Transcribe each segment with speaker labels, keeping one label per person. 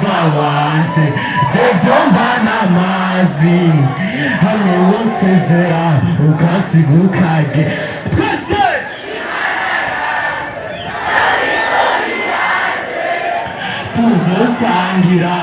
Speaker 1: mukiza wanje jevyomba n'amazi hamwe wosezera ugasiga ukage twese tuzosangira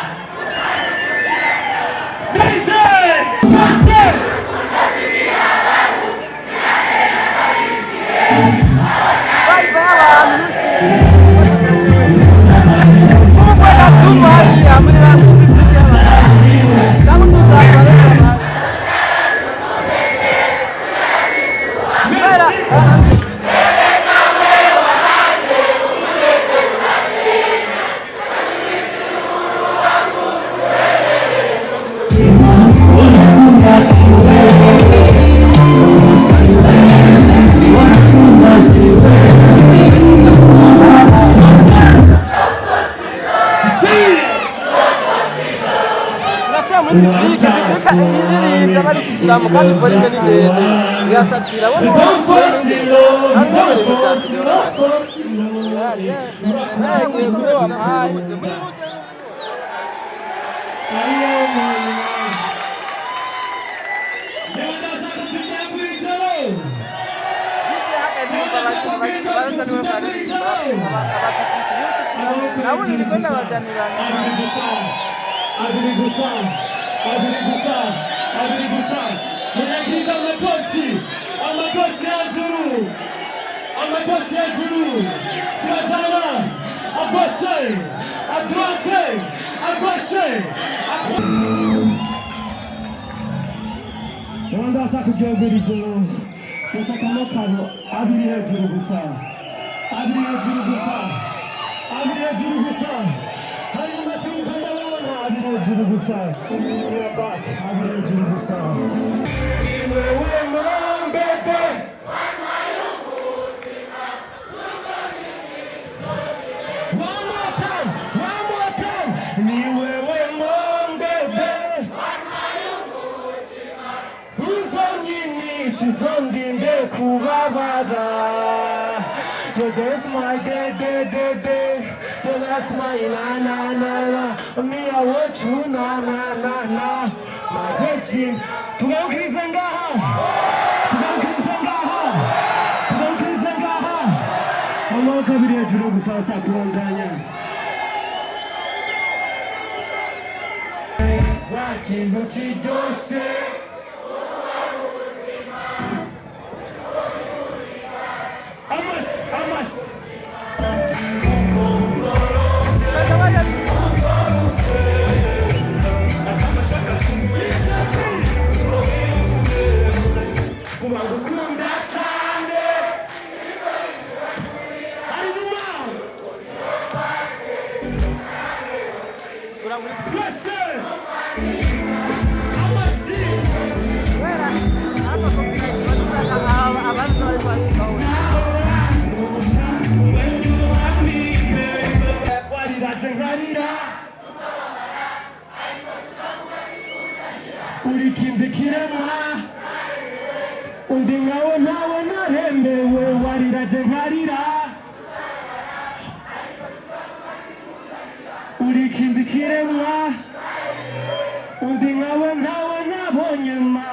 Speaker 2: Kandi kwa nini ni yasatira wao
Speaker 1: Munakiga amatosi ya induru turatana agoshe adroite agoshe Wanda saka jogera ijoro yasaka mokabo abiri hejuru gusa hanyuma sinzi ndabona abiri hejuru gusa wewe mbebe one more time ni wewe mbebe uzonyinishi zondinde kubabara that's my day that's my na me I want you na my hate tunaukiriza ngaha amaboko abiri hejuru gusa saa kubandanya wakintu kiryoshe amasi urikindikiremwa undi nkawe nawe narembewe wariraje nkarira urikindikiremwa undi nkawe nawe nabonye ma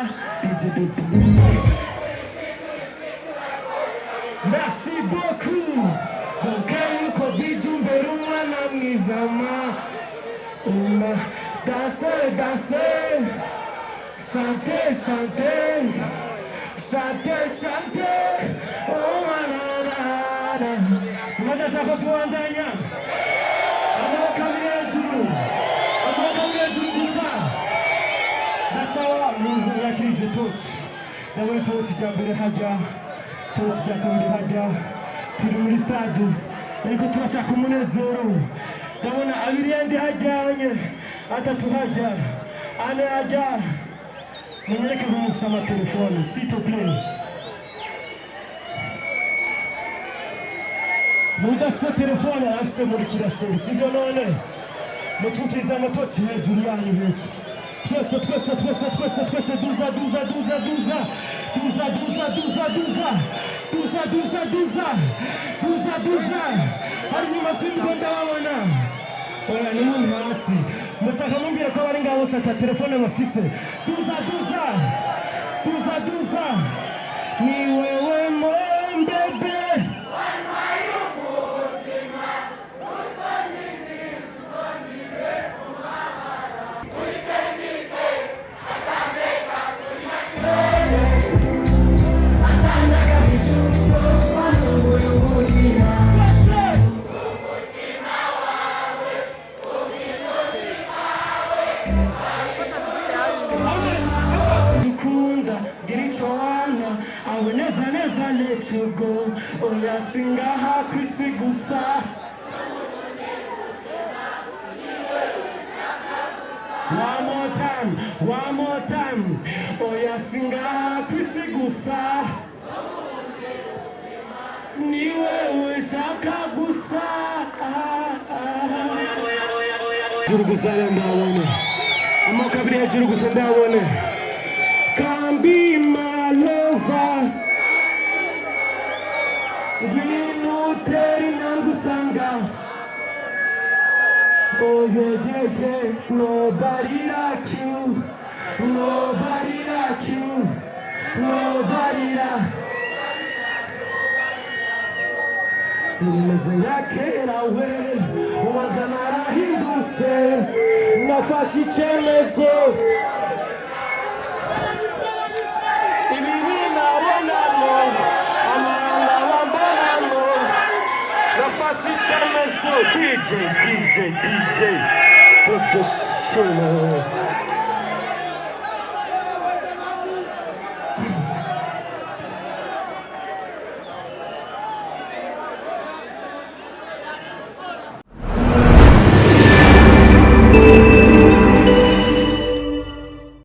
Speaker 1: merci beaucoup ukayuko bijumbera umwana mwizama danse Sante, oh manana. Mwaza chako tuandanya. Amaka mjuru kusa. Nasawa Mungu yakirize tochi. Nawe tochi jambere haja. Tochi jakambere haja. Turi muri stade. Ariko turashaka umunezero. Ndabona abiri yandi hajyanye. Atatu hajya. Ane hajya. Mwenye kumusama telefone, s'il te plaît. Mudatse telefone afise muri kiraseri, sivyo none? Mutukiza amatoki hejuru yanyu Yesu. Twese duza. Hanyuma sinzi ko ndababona. oya ni muntu hasi mushaka mumbwira ko bari ngaho sata telefone bafise tuza ni wewe mbebe I will never let you go. Oh, yeah, sing a happy sigusa. One more time. Oh, yeah, sing a happy sigusa. Niwe ushaka gusa. Jurugusa ndabone. Amakabiri ya jurugusa ndabone. Can be my lover. Winuteri nangusanga. Oh yeah, nobody like you. Nobody like you. Nobody like. Sinimeze yakera we. Ubanza narahindutse. Nafashe icyemezo. DJ, put the show.